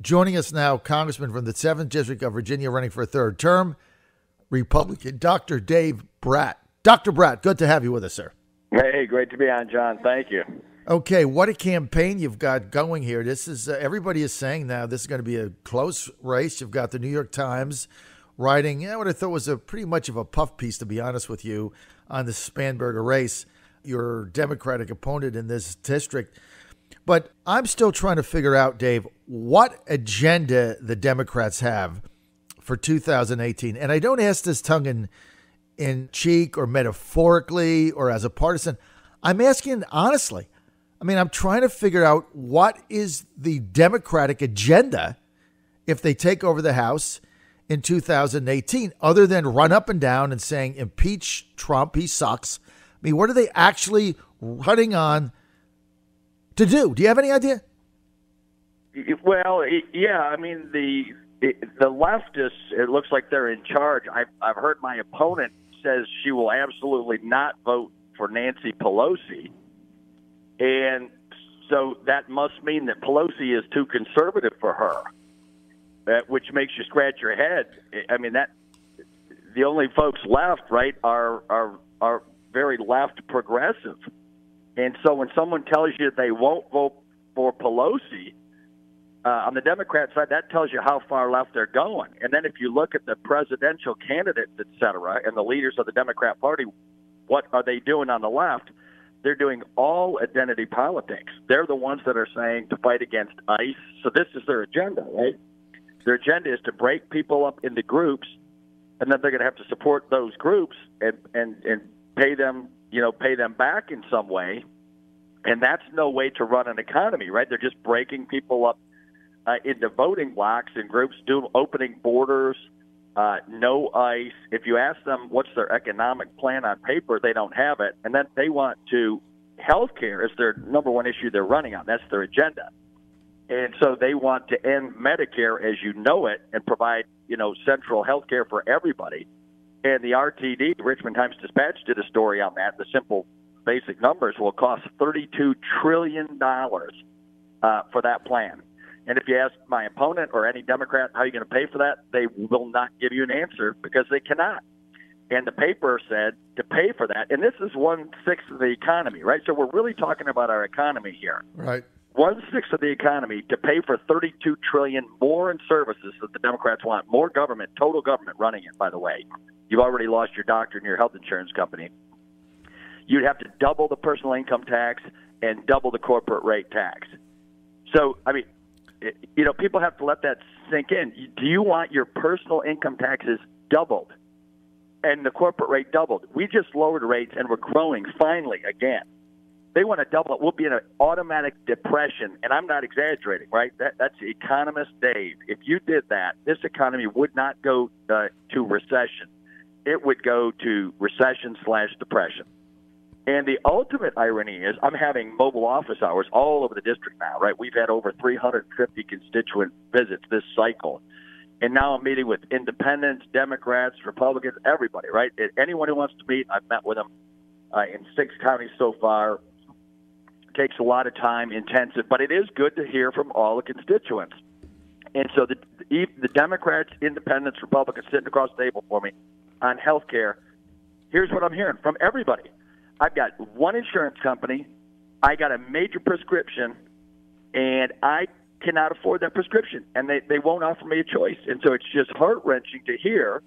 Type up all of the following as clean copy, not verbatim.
Joining us now, Congressman from the 7th District of Virginia, running for a third term, Republican Dr. Dave Brat. Dr. Brat, good to have you with us, sir. Hey, great to be on, John. Thank you. Okay, what a campaign you've got going here. This is everybody is saying now this is going to be a close race. You've got the New York Times writing, what I thought was a pretty much of a puff piece, to be honest with you, on the Spanberger race, your Democratic opponent in this district. But I'm still trying to figure out, Dave, what agenda the Democrats have for 2018. And I don't ask this tongue in cheek or metaphorically or as a partisan. I'm asking honestly. I mean, I'm trying to figure out what is the Democratic agenda if they take over the House in 2018, other than run up and down and saying, impeach Trump, he sucks. I mean, what are they actually running on to do? Do you have any idea? Well, yeah. I mean, the leftists, it looks like they're in charge. I've heard my opponent says she will absolutely not vote for Nancy Pelosi. And so that must mean that Pelosi is too conservative for her, which makes you scratch your head. I mean, that the only folks left, right, are very left progressive. And so when someone tells you they won't vote for Pelosi, on the Democrat side, that tells you how far left they're going. And then if you look at the presidential candidates, et cetera, and the leaders of the Democrat Party, what are they doing on the left? They're doing all identity politics. They're the ones that are saying to fight against ICE. So this is their agenda, right? Their agenda is to break people up into groups, and then they're going to have to support those groups and pay them, pay them back in some way. And that's no way to run an economy, right? They're just breaking people up into voting blocks and groups, opening borders, no ICE. If you ask them what's their economic plan on paper, they don't have it. And then they want to health care is their number one issue they're running on. That's their agenda. And so they want to end Medicare as you know it and provide, central health care for everybody. And the RTD, the Richmond Times-Dispatch, did a story on that. The simple basic numbers will cost $32 trillion for that plan. And if you ask my opponent or any Democrat how you're going to pay for that, they will not give you an answer because they cannot. And the paper said to pay for that, and this is 1/6 of the economy, right? So we're really talking about our economy here. Right. 1/6 of the economy to pay for $32 trillion more in services that the Democrats want. More government, total government running it, by the way. You've already lost your doctor and your health insurance company. You'd have to double the personal income tax and double the corporate rate tax. So, I mean, people have to let that sink in. Do you want your personal income taxes doubled and the corporate rate doubled? We just lowered rates and we're growing finally again. They want to double it. We'll be in an automatic depression, and I'm not exaggerating, right? That's economist Dave. If you did that, this economy would not go to recession. It would go to recession/depression. And the ultimate irony is I'm having mobile office hours all over the district now, right? We've had over 350 constituent visits this cycle. And now I'm meeting with independents, Democrats, Republicans, everybody, right? Anyone who wants to meet, I've met with them in 6 counties so far. It takes a lot of time, intensive, but it is good to hear from all the constituents. And so the Democrats, independents, Republicans sitting across the table for me on health care, here's what I'm hearing from everybody. I've got one insurance company, I got a major prescription, and I cannot afford that prescription, and they won't offer me a choice. And so it's just heart-wrenching to hear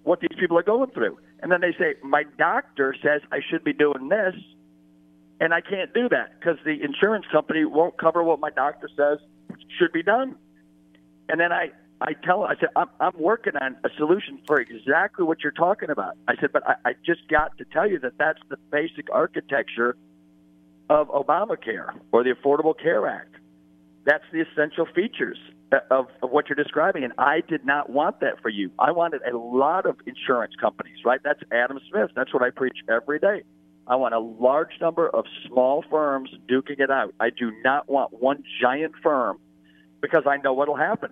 what these people are going through. And then they say, my doctor says I should be doing this, and I can't do that because the insurance company won't cover what my doctor says should be done. And then I said, I'm working on a solution for exactly what you're talking about. I said, but I just got to tell you that that's the basic architecture of Obamacare or the Affordable Care Act. That's the essential features of what you're describing, and I did not want that for you. I wanted a lot of insurance companies, right? That's Adam Smith. That's what I preach every day. I want a large number of small firms duking it out. I do not want one giant firm because I know what will happen.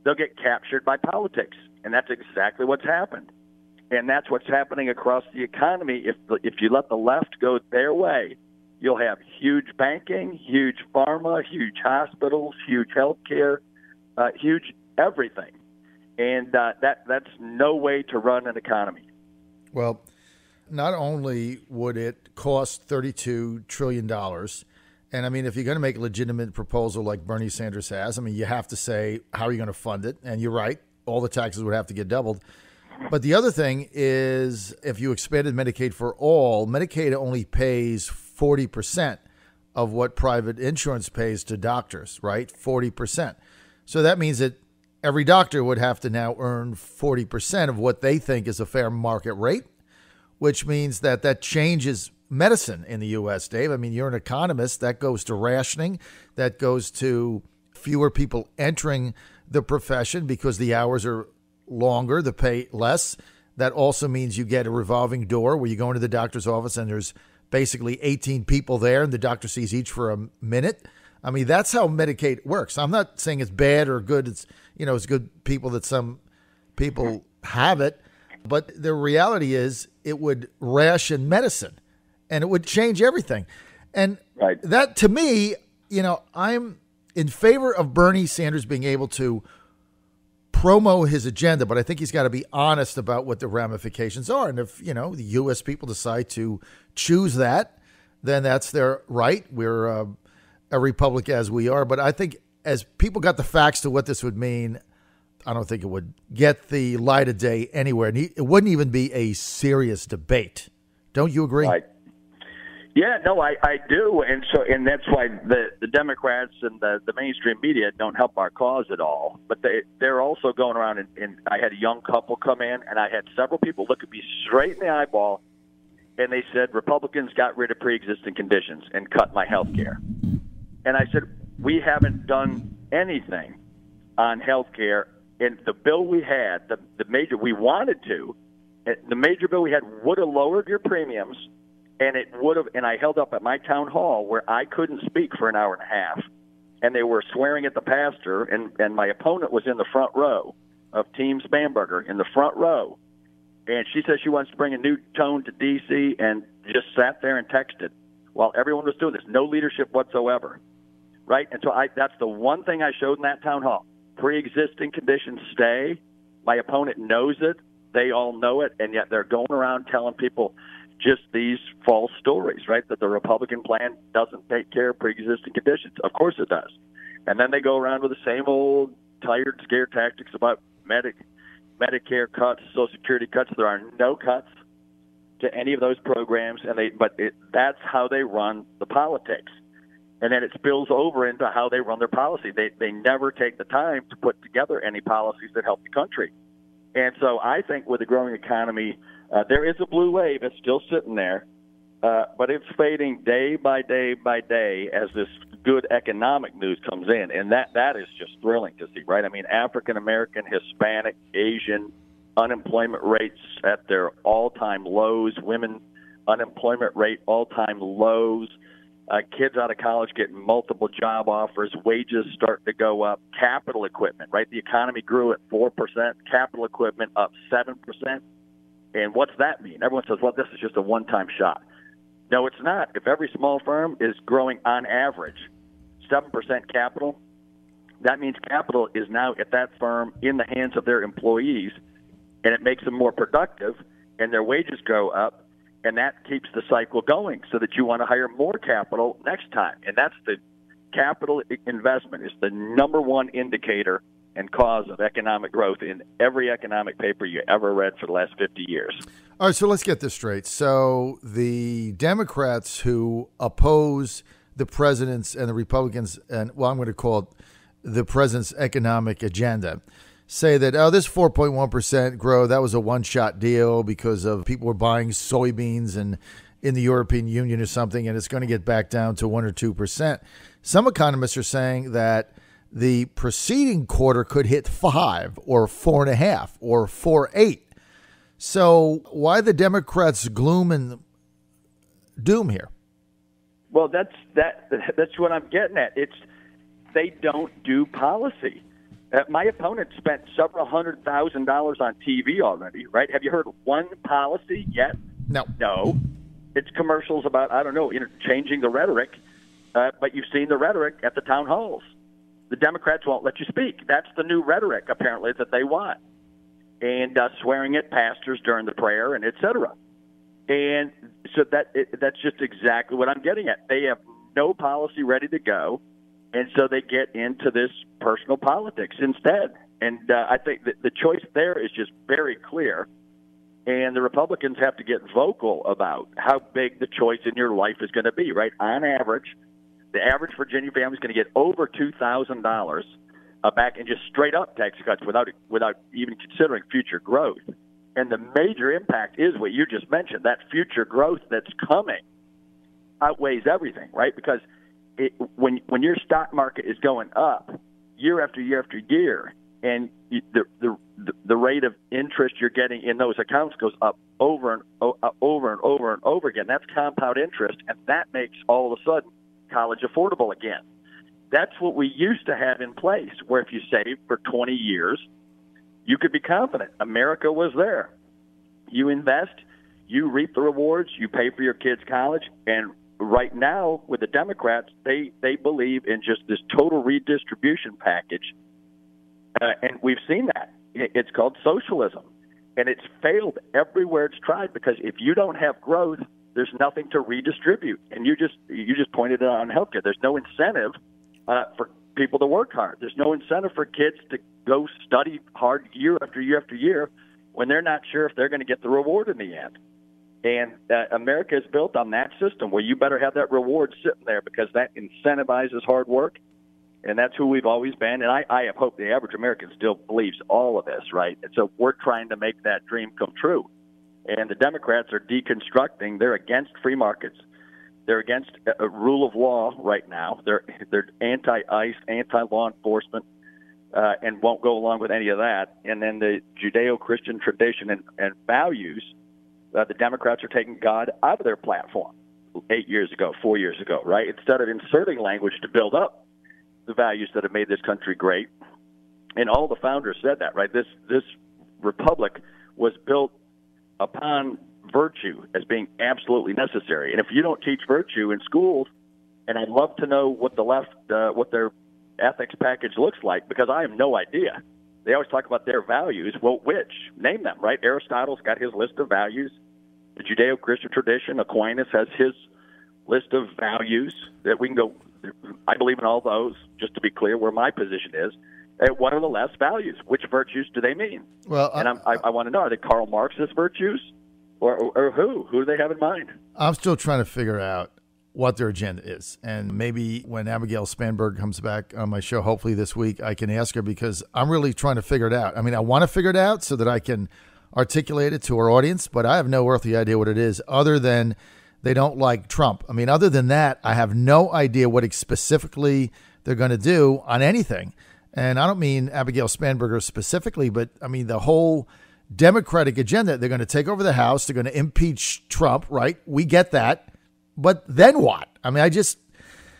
They'll get captured by politics, and that's exactly what's happened. And that's what's happening across the economy. If you let the left go their way, you'll have huge banking, huge pharma, huge hospitals, huge health care, huge everything. And that's no way to run an economy. Well, not only would it cost $32 trillion, and I mean, if you're going to make a legitimate proposal like Bernie Sanders has, I mean, you have to say, how are you going to fund it? And you're right, all the taxes would have to get doubled. But the other thing is, if you expanded Medicaid for all, Medicaid only pays 40% of what private insurance pays to doctors, right? 40%. So that means that every doctor would have to now earn 40% of what they think is a fair market rate, which means that changes medicine in the U.S., Dave. I mean, you're an economist. That goes to rationing. That goes to fewer people entering the profession because the hours are longer, the pay less. That also means you get a revolving door where you go into the doctor's office and there's basically 18 people there and the doctor sees each for a minute. I mean, that's how Medicaid works. I'm not saying it's bad or good. It's, it's good people that some people have it. But the reality is it would ration medicine and it would change everything. And right. That, to me, I'm in favor of Bernie Sanders being able to promo his agenda, but I think he's got to be honest about what the ramifications are. And if, the U.S. people decide to choose that, then that's their right. We're a republic as we are. But I think as people got the facts to what this would mean, I don't think it would get the light of day anywhere. And it wouldn't even be a serious debate. Don't you agree? Right. Yeah, no, I do, and that's why the Democrats and the mainstream media don't help our cause at all. But they're also going around and I had a young couple come in, and I had several people look at me straight in the eyeball, and they said Republicans got rid of pre-existing conditions and cut my health care. And I said, we haven't done anything on health care. And the bill we had, the major we wanted to, the major bill we had would have lowered your premiums. And it would have, and I held up at my town hall where I couldn't speak for an hour and a half, and they were swearing at the pastor, and my opponent was in the front row of Team Spanberger in the front row, and she said she wants to bring a new tone to D.C. and just sat there and texted while everyone was doing this, no leadership whatsoever, right? And so that's the one thing I showed in that town hall. Pre-existing conditions stay. My opponent knows it. They all know it, and yet they're going around telling people just these false stories, right, that the Republican plan doesn't take care of pre-existing conditions. Of course it does. And then they go around with the same old tired scare tactics about Medicare cuts, Social Security cuts. There are no cuts to any of those programs, that's how they run the politics. And then it spills over into how they run their policy. They never take the time to put together any policies that help the country. And so I think with a growing economy, there is a blue wave. It's still sitting there, but it's fading day by day by day as this good economic news comes in. And that is just thrilling to see, right? I mean, African-American, Hispanic, Asian unemployment rates at their all-time lows, women unemployment rate all-time lows, kids out of college getting multiple job offers, wages start to go up, capital equipment, right? The economy grew at 4%, capital equipment up 7%. And what's that mean? Everyone says, well, this is just a one-time shot. No, it's not. If every small firm is growing on average 7% capital, that means capital is now at that firm in the hands of their employees, and it makes them more productive, and their wages go up, and that keeps the cycle going so that you want to hire more capital next time. And that's the capital investment is the number one indicator and cause of economic growth in every economic paper you ever read for the last 50 years. All right, so let's get this straight. So the Democrats who oppose the president's and the Republicans, and I'm going to call it the president's economic agenda, say that, this 4.1% growth, that was a one-shot deal because of people were buying soybeans and in the European Union or something, and it's going to get back down to 1 or 2%. Some economists are saying that the preceding quarter could hit 5 or 4.5 or 4.8. So why the Democrats' gloom and doom here? Well, that's what I'm getting at. They don't do policy. My opponent spent several $100,000 on TV already, right? Have you heard one policy yet? No. It's commercials about, changing the rhetoric, but you've seen the rhetoric at the town halls. the Democrats won't let you speak. That's the new rhetoric, apparently, that they want. And swearing at pastors during the prayer and et cetera. And so that's just exactly what I'm getting at. They have no policy ready to go, and so they get into this personal politics instead. And I think that the choice there is just very clear, and the Republicans have to get vocal about how big the choice in your life is going to be, right? On average, the average Virginia family is going to get over $2,000 back in just straight-up tax cuts without even considering future growth. And the major impact is what you just mentioned. That future growth that's coming outweighs everything, right? Because when your stock market is going up year after year after year, and the rate of interest you're getting in those accounts goes up over and over again, that's compound interest, and that makes all of a sudden college affordable again. That's what we used to have in place, where if you saved for 20 years, you could be confident America was there. You invest, you reap the rewards, you pay for your kids' college, and right now with the Democrats, they believe in just this total redistribution package, and we've seen that. It's called socialism, and it's failed everywhere it's tried, because if you don't have growth, there's nothing to redistribute. And you just pointed it out on healthcare. There's no incentive for people to work hard. There's no incentive for kids to go study hard year after year after year when they're not sure if they're going to get the reward in the end. And America is built on that system where you better have that reward sitting there, because that incentivizes hard work, and that's who we've always been. And I have hope the average American still believes all of this, right? And so we're trying to make that dream come true. And the Democrats are deconstructing. They're against free markets. They're against a rule of law right now. They're anti-ICE, anti-law enforcement, and won't go along with any of that. And then the Judeo-Christian tradition and values, the Democrats are taking God out of their platform 4 years ago, right? Instead of inserting language to build up the values that have made this country great. And all the founders said that, right? This republic was built upon virtue as being absolutely necessary. And if you don't teach virtue in schools, and I'd love to know what the left, what their ethics package looks like, because I have no idea. They always talk about their values. Well, which? Name them, right? Aristotle's got his list of values. The Judeo-Christian tradition, Aquinas has his list of values that we can go. I believe in all those, just to be clear where my position is. What are the left values? Which virtues do they mean? Well, and I want to know, are they Karl Marx's virtues? Or who? Who do they have in mind? I'm still trying to figure out what their agenda is. And maybe when Abigail Spanberg comes back on my show, hopefully this week, I can ask her, because I'm really trying to figure it out. I mean, I want to figure it out so that I can articulate it to our audience, but I have no earthly idea what it is, other than they don't like Trump. I mean, other than that, I have no idea what specifically they're going to do on anything. And I don't mean Abigail Spanberger specifically, but I mean the whole Democratic agenda. They're going to take over the House. They're going to impeach Trump, right? We get that. But then what? I mean,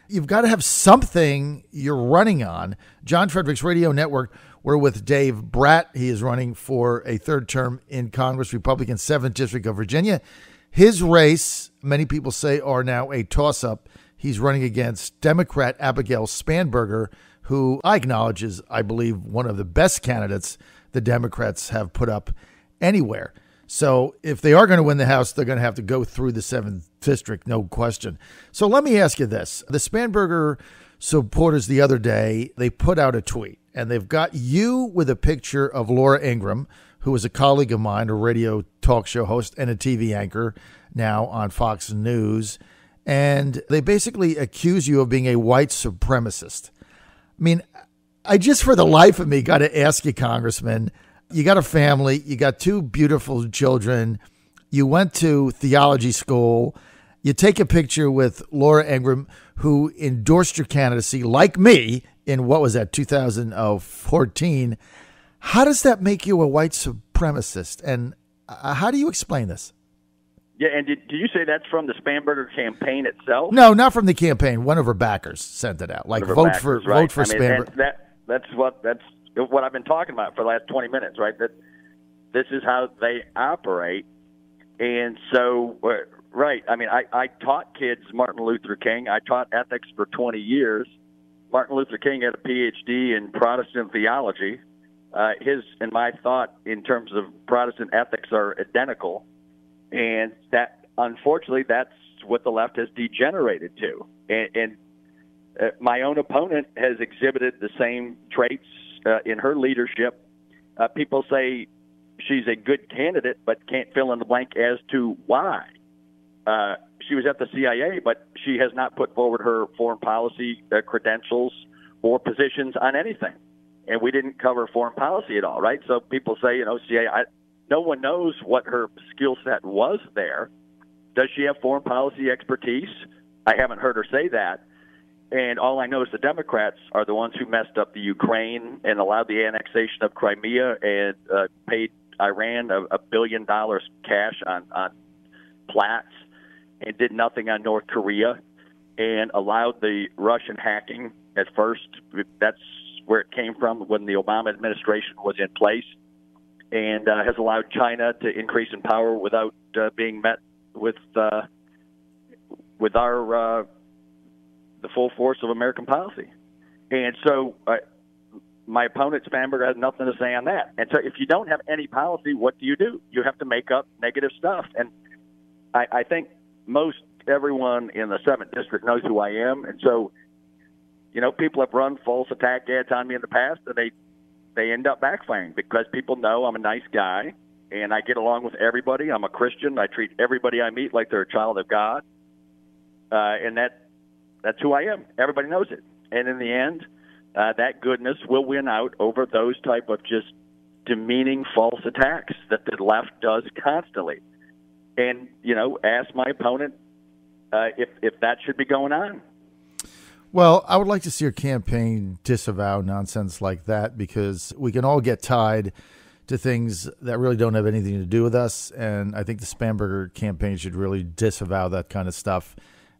you've got to have something you're running on. John Fredericks Radio Network, we're with Dave Brat. He is running for a third term in Congress, Republican 7th District of Virginia. His race, many people say, are now a toss-up. He's running against Democrat Abigail Spanberger, who I acknowledge is, I believe, one of the best candidates the Democrats have put up anywhere. So if they are going to win the House, they're going to have to go through the 7th District, no question. So let me ask you this. The Spanberger supporters the other day, they put out a tweet, and they've got you with a picture of Laura Ingraham, who is a colleague of mine, a radio talk show host and a TV anchor now on Fox News. And they basically accuse you of being a white supremacist. I mean, I just for the life of me got to ask you, Congressman, you got a family, you got 2 beautiful children, you went to theology school, you take a picture with Laura Ingraham, who endorsed your candidacy, like me, in what was that, 2014. How does that make you a white supremacist? And how do you explain this? Yeah, and did you say that's from the Spanberger campaign itself? No, not from the campaign. One of her backers sent it out. Like, vote for Spanberger. That's what I've been talking about for the last 20 minutes, right? That this is how they operate. And so, right, I mean, I taught kids Martin Luther King. I taught ethics for 20 years. Martin Luther King had a PhD in Protestant theology. His and my thought in terms of Protestant ethics are identical, and that, unfortunately, that's what the left has degenerated to. And my own opponent has exhibited the same traits in her leadership. People say she's a good candidate, but can't fill in the blank as to why. She was at the CIA, but she has not put forward her foreign policy credentials or positions on anything. And we didn't cover foreign policy at all, right? So people say, CIA, no one knows what her skill set was there. Does she have foreign policy expertise? I haven't heard her say that. And all I know is the Democrats are the ones who messed up the Ukraine and allowed the annexation of Crimea and paid Iran $1 billion cash on plats and did nothing on North Korea and allowed the Russian hacking at first. That's where it came from when the Obama administration was in place, and has allowed China to increase in power without being met with our the full force of American policy. And so my opponent, Spanberger, has nothing to say on that. And so if you don't have any policy, what do? You have to make up negative stuff. And I think most everyone in the 7th District knows who I am. And so, people have run false attack ads on me in the past, and they end up backfiring because people know I'm a nice guy, and I get along with everybody. I'm a Christian. I treat everybody I meet like they're a child of God. And that's who I am. Everybody knows it. And in the end, that goodness will win out over those type of just demeaning false attacks that the left does constantly. And, ask my opponent if that should be going on. Well, I would like to see your campaign disavow nonsense like that, because we can all get tied to things that really don't have anything to do with us. And I think the Spanberger campaign should really disavow that kind of stuff.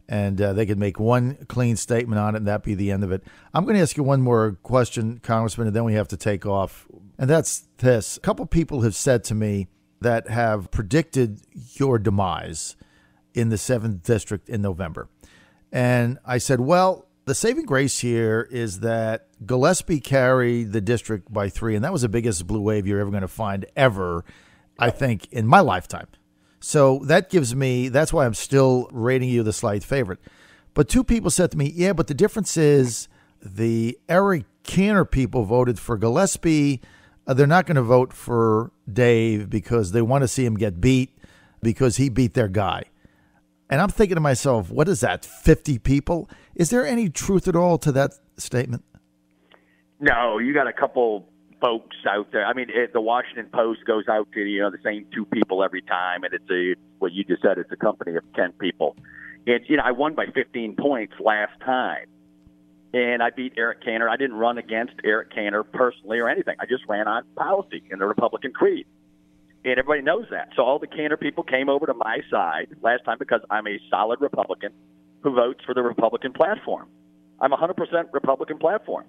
And they could make one clean statement on it, and that be the end of it. I'm going to ask you one more question, Congressman, and then we have to take off. And that's this. A couple people have said to me that have predicted your demise in the 7th District in November. And I said, well, the saving grace here is that Gillespie carried the district by 3, and that was the biggest blue wave you're ever going to find ever, I think, in my lifetime. So that gives me, that's why I'm still rating you the slight favorite. But 2 people said to me, yeah, but the difference is the Eric Cantor people voted for Gillespie. They're not going to vote for Dave because they want to see him get beat because he beat their guy. And I'm thinking to myself, what is that, 50 people? Is there any truth at all to that statement? No, you got a couple folks out there. I mean, the Washington Post goes out to the same 2 people every time, and it's what you just said. It's a company of 10 people. And I won by 15 points last time, and I beat Eric Cantor. I didn't run against Eric Cantor personally or anything. I just ran on policy in the Republican creed, and everybody knows that. So all the Cantor people came over to my side last time because I'm a solid Republican who votes for the Republican platform. I'm 100% Republican platform.